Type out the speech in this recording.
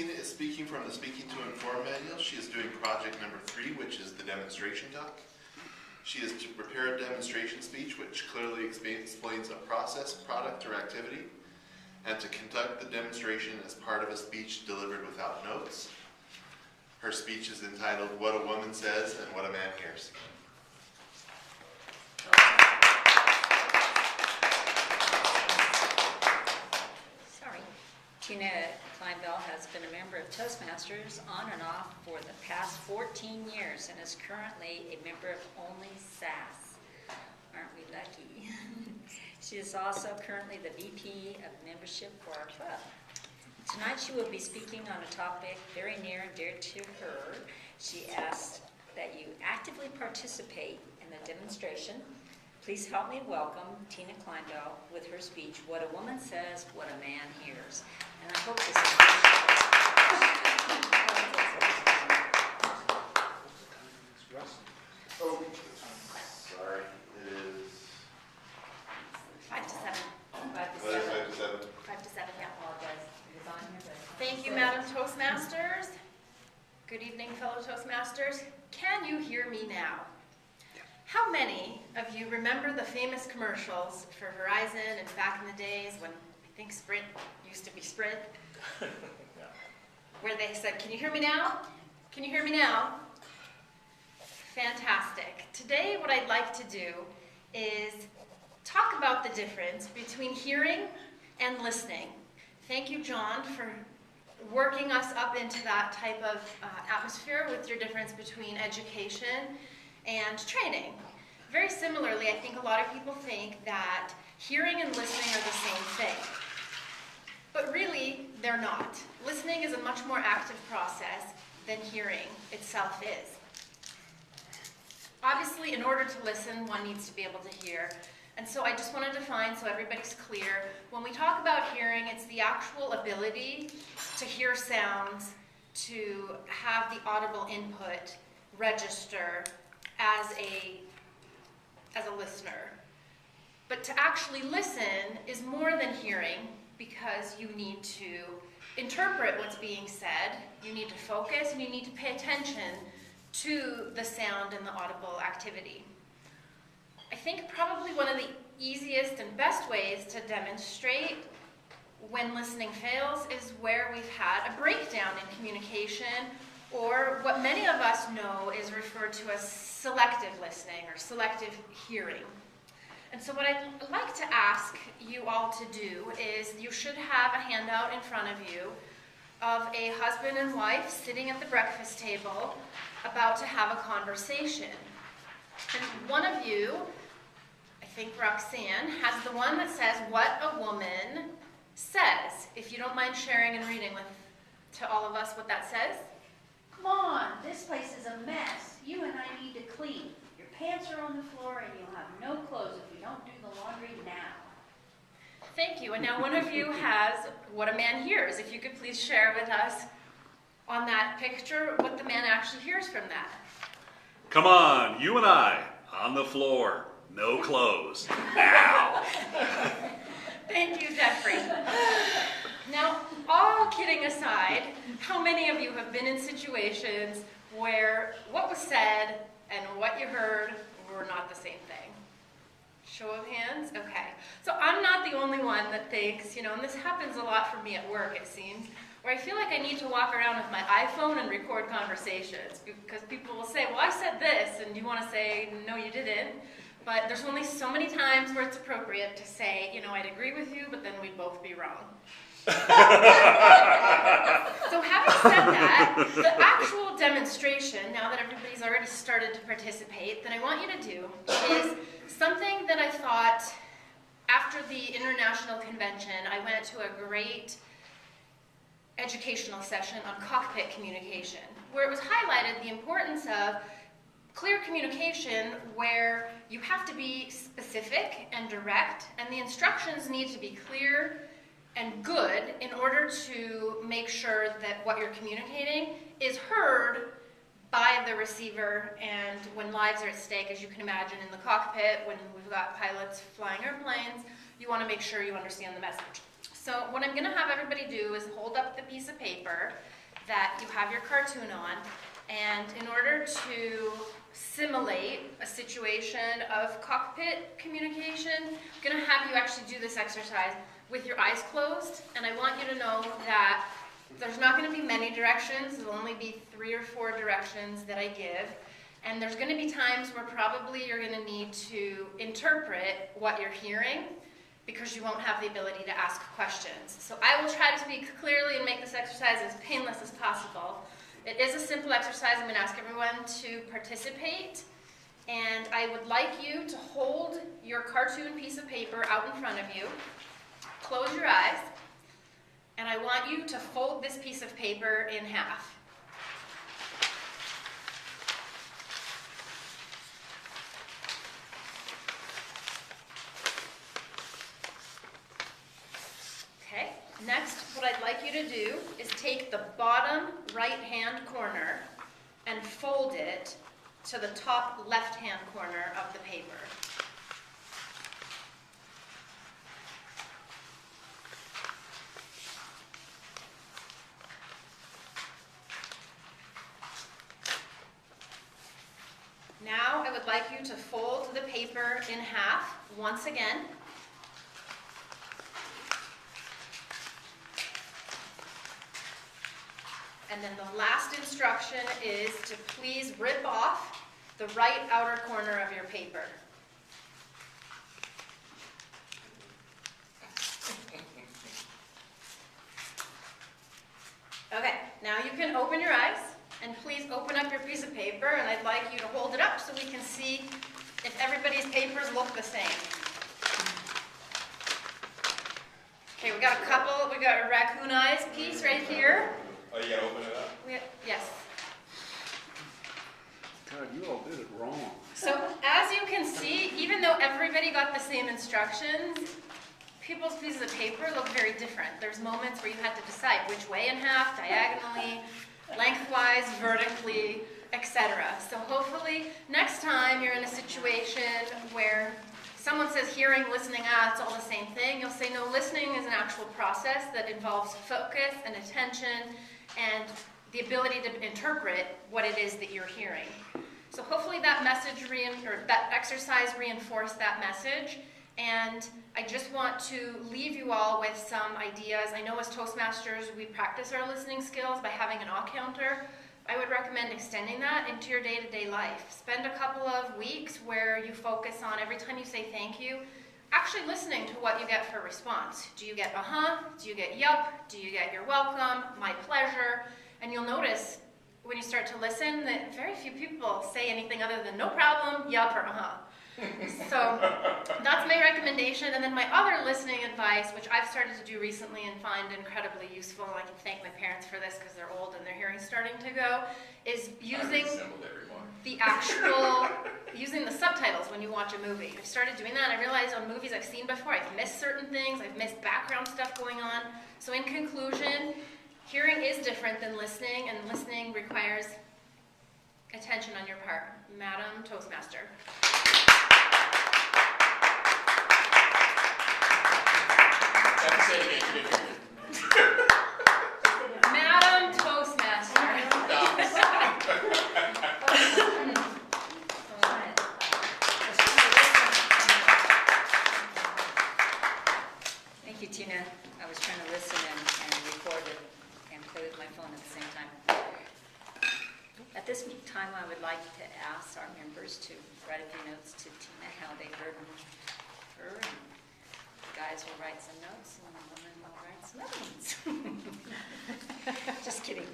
Tina is speaking from the Speaking to Inform manual. She is doing project number 3, which is the demonstration talk. She is to prepare a demonstration speech which clearly explains a process, product, or activity, and to conduct the demonstration as part of a speech delivered without notes. Her speech is entitled, What a Woman Says and What a Man Hears. Tina Clinebell has been a member of Toastmasters on and off for the past 14 years and is currently a member of only SAS. Aren't we lucky? She is also currently the VP of membership for our club. Tonight she will be speaking on a topic very near and dear to her. She asks that you actively participate in the demonstration. Please help me welcome Tina Clinebell with her speech, What a Woman Says, What a Man Hears. And I hope this is... Oh, sorry, it is... 5 to 7. 5 to 7. 5 to 7, yeah. I apologize. It was on here, but... Thank you, Madam Toastmasters. Good evening, fellow Toastmasters. Can you hear me now? How many of you remember the famous commercials for Verizon and back in the days when I think Sprint used to be Sprint? Where they said, can you hear me now? Can you hear me now? Fantastic. Today what I'd like to do is talk about the difference between hearing and listening. Thank you, John, for working us up into that type of atmosphere with your difference between education and training. Very similarly, I think a lot of people think that hearing and listening are the same thing. But really, they're not. Listening is a much more active process than hearing itself is. Obviously, in order to listen, one needs to be able to hear. And so I just want to define so everybody's clear. When we talk about hearing, it's the actual ability to hear sounds, to have the audible input register as a listener. But to actually listen is more than hearing, because you need to interpret what's being said, you need to focus, and you need to pay attention to the sound and the audible activity. I think probably one of the easiest and best ways to demonstrate when listening fails is where we've had a breakdown in communication, or what many of us know is referred to as selective listening or selective hearing. And so what I'd like to ask you all to do is you should have a handout in front of you of a husband and wife sitting at the breakfast table about to have a conversation. And one of you, I think Roxanne, has the one that says, What a Woman Says. If you don't mind sharing and reading to all of us what that says. Come on, this place is a mess. You and I need to clean. Your pants are on the floor and you'll have no clothes if we don't do the laundry now. Thank you. And now one of you has What a Man Hears. If you could please share with us on that picture what the man actually hears from that. Come on, you and I, on the floor, no clothes, now. Thank you, Jeffrey. Now, all kidding aside, how many of you have been in situations where what was said and what you heard were not the same thing? Show of hands? Okay. So I'm not the only one that thinks, and this happens a lot for me at work, it seems, where I feel like I need to walk around with my iPhone and record conversations, because people will say, well, I said this, and you want to say, no, you didn't. But there's only so many times where it's appropriate to say, I'd agree with you, but then we'd both be wrong. So having said that, the actual demonstration, now that everybody's already started to participate, that I want you to do is something that I thought after the International Convention, I went to a great educational session on cockpit communication, where it was highlighted the importance of clear communication where you have to be specific and direct, and the instructions need to be clear and good in order to make sure that what you're communicating is heard by the receiver. And when lives are at stake, as you can imagine in the cockpit, when we've got pilots flying airplanes, you want to make sure you understand the message. So what I'm gonna have everybody do is hold up the piece of paper that you have your cartoon on, and in order to simulate a situation of cockpit communication, I'm gonna have you actually do this exercise with your eyes closed, and I want you to know that there's not gonna be many directions, there'll only be 3 or 4 directions that I give, and there's gonna be times where probably you're gonna need to interpret what you're hearing, because you won't have the ability to ask questions. So I will try to speak clearly and make this exercise as painless as possible. It is a simple exercise. I'm going to ask everyone to participate. And I would like you to hold your cartoon piece of paper out in front of you. Close your eyes. And I want you to fold this piece of paper in half. Next, what I'd like you to do is take the bottom right-hand corner and fold it to the top left-hand corner of the paper. Now, I would like you to fold the paper in half once again. And then the last instruction is to please rip off the right outer corner of your paper. Okay, now you can open your eyes, and please open up your piece of paper, and I'd like you to hold it up so we can see if everybody's papers look the same. Okay, we got a raccoon eyes piece right here. Oh, you gotta open it up? Yes. God, you all did it wrong. So as you can see, even though everybody got the same instructions, people's pieces of paper look very different. There's moments where you had to decide which way in half, diagonally, lengthwise, vertically, etc. So hopefully next time you're in a situation where someone says hearing, listening, it's all the same thing, you'll say no, listening is an actual process that involves focus and attention and the ability to interpret what it is that you're hearing. So hopefully that message that exercise reinforced that message, and I just want to leave you all with some ideas. I know as Toastmasters we practice our listening skills by having an awe counter. I would recommend extending that into your day-to-day life. Spend a couple of weeks where you focus on every time you say thank you, actually listening to what you get for a response. Do you get uh-huh? Do you get yup? Do you get you're welcome? My pleasure? And you'll notice when you start to listen that very few people say anything other than no problem, yup, or uh-huh. So that's my recommendation. And then my other listening advice, which I've started to do recently and find incredibly useful, and I can thank my parents for this because they're old and their hearing's starting to go, is using using the subtitles when you watch a movie. I've started doing that, and I realized on movies I've seen before, I've missed certain things, I've missed background stuff going on. So in conclusion, hearing is different than listening, and listening requires attention on your part. Madam Toastmaster. Madam Toastmaster. Thank you, Tina. I was trying to listen and record it and play with my phone at the same time. At this time, I would like to ask our members to write a few notes to Tina, how they heard her, and the guys will write some notes, and the women will write some other ones. Just kidding.